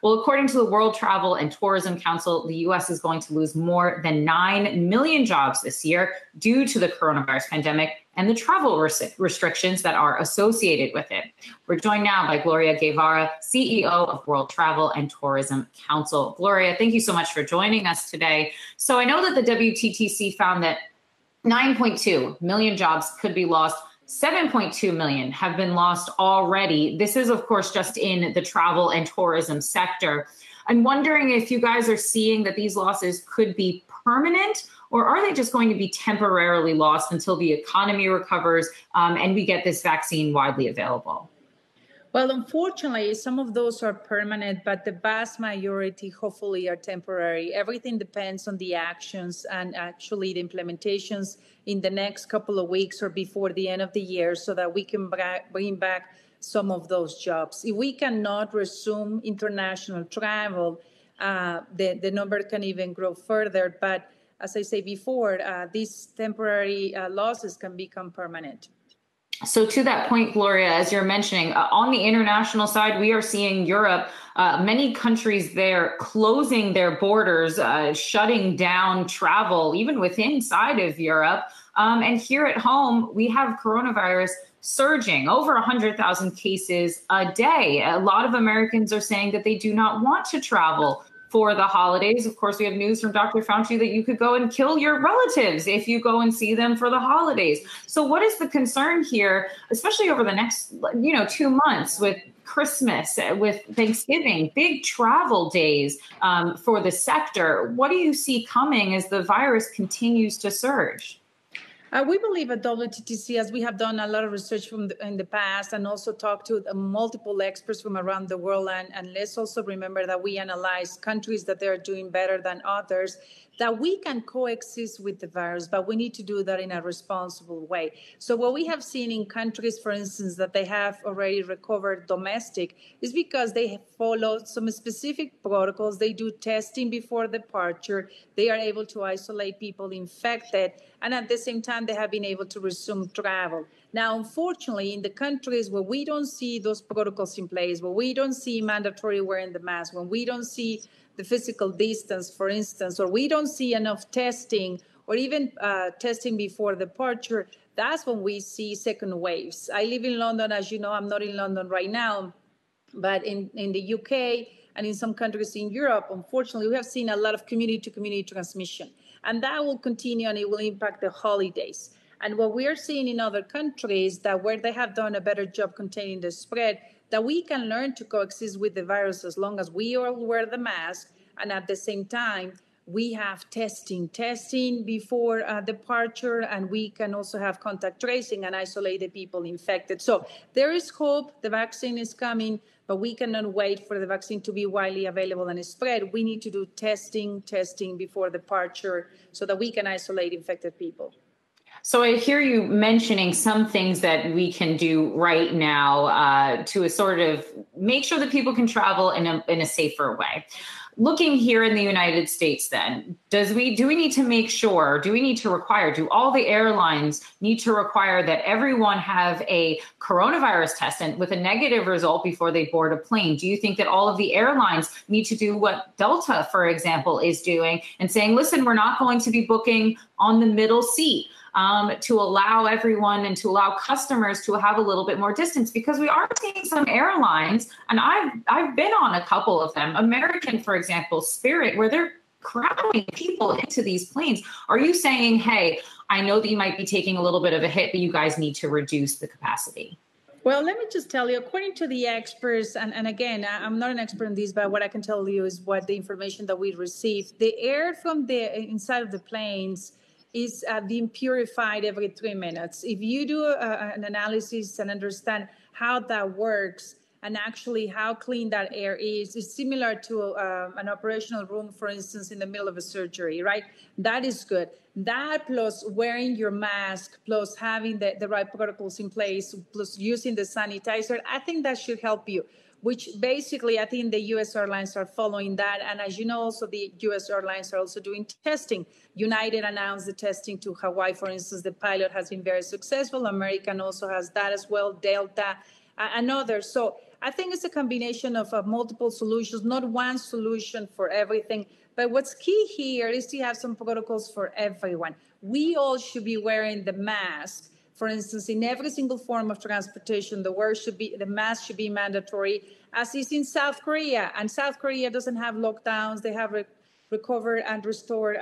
Well, according to the World Travel and Tourism Council, the U.S. is going to lose more than 9 million jobs this year due to the coronavirus pandemic and the travel restrictions that are associated with it. We're joined now by Gloria Guevara, CEO of World Travel and Tourism Council. Gloria, thank you so much for joining us today. So I know that the WTTC found that 9.2 million jobs could be lost. 7.2 million have been lost already. This is, of course, just in the travel and tourism sector. I'm wondering if you guys are seeing that these losses could be permanent, or are they just going to be temporarily lost until the economy recovers and we get this vaccine widely available? Well, unfortunately, some of those are permanent, but the vast majority, hopefully, are temporary. Everything depends on the actions and actually the implementations in the next couple of weeks or before the end of the year so that we can bring back some of those jobs. If we cannot resume international travel, the number can even grow further. But as I say before, these temporary losses can become permanent. So to that point, Gloria, as you're mentioning, on the international side, we are seeing Europe, many countries there closing their borders, shutting down travel, even within inside of Europe. And here at home, we have coronavirus surging, over 100,000 cases a day. A lot of Americans are saying that they do not want to travel for the holidays. Of course, we have news from Dr. Fauci that you could go and kill your relatives if you go and see them for the holidays. So what is the concern here, especially over the next, 2 months with Christmas, with Thanksgiving, big travel days for the sector? What do you see coming as the virus continues to surge? We believe at WTTC, as we have done a lot of research in the past and also talked to multiple experts from around the world. And let's also remember that we analyze countries that they're doing better than others, that we can coexist with the virus, but we need to do that in a responsible way. So what we have seen in countries, for instance, that they have already recovered domestic is because they have followed some specific protocols. They do testing before departure. They are able to isolate people infected. And at the same time, they have been able to resume travel. Now, unfortunately, in the countries where we don't see those protocols in place, where we don't see mandatory wearing the mask, when we don't see the physical distance, for instance, or we don't see enough testing or even testing before departure, that's when we see second waves. I live in London, as you know. I'm not in London right now, but in the UK and in some countries in Europe, unfortunately, we have seen a lot of community-to-community transmission. And that will continue and it will impact the holidays. And what we are seeing in other countries that where they have done a better job containing the spread, that we can learn to coexist with the virus as long as we all wear the mask. And at the same time, we have testing before departure, and we can also have contact tracing and isolate the people infected. So there is hope. The vaccine is coming, but we cannot wait for the vaccine to be widely available and spread. We need to do testing before departure so that we can isolate infected people. So I hear you mentioning some things that we can do right now to sort of make sure that people can travel in a safer way. Looking here in the United States, then, do we need to make sure, do we need to require, do all the airlines need to require that everyone have a coronavirus test and with a negative result before they board a plane? Do you think that all of the airlines need to do what Delta, for example, is doing and saying, listen, we're not going to be booking on the middle seat? To allow everyone and to allow customers to have a little bit more distance, because we are seeing some airlines, and I've been on a couple of them, American, for example, Spirit, where they're crowding people into these planes. Are you saying, hey, I know that you might be taking a little bit of a hit, but you guys need to reduce the capacity? Well, let me just tell you, according to the experts, and again, I'm not an expert in this, but what I can tell you is what the information that we received. The air from the inside of the planes is being purified every 3 minutes. If you do an analysis and understand how that works and actually how clean that air is, it's similar to an operational room, for instance, in the middle of a surgery, right? That is good. That plus wearing your mask, plus having the right protocols in place, plus using the sanitizer, I think that should help you. Which basically, I think the U.S. airlines are following that. And as you know, also the U.S. airlines are also doing testing. United announced the testing to Hawaii, for instance. The pilot has been very successful. American also has that as well, Delta and others. So I think it's a combination of multiple solutions, not one solution for everything. But what's key here is to have some protocols for everyone. We all should be wearing the mask. For instance, in every single form of transportation, the mask should be mandatory, as is in South Korea. And South Korea doesn't have lockdowns. They have recovered and restored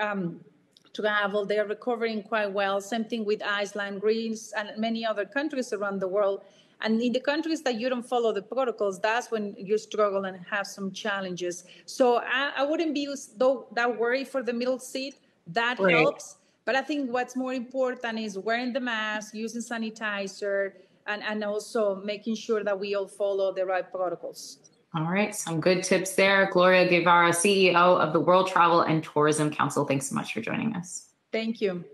travel. They are recovering quite well. Same thing with Iceland, Greece, and many other countries around the world. And in the countries that you don't follow the protocols, that's when you struggle and have some challenges. So I wouldn't be that worried for the middle seat. That helps. But I think what's more important is wearing the mask, using sanitizer, and also making sure that we all follow the right protocols. All right. Some good tips there. Gloria Guevara, CEO of the World Travel and Tourism Council. Thanks so much for joining us. Thank you.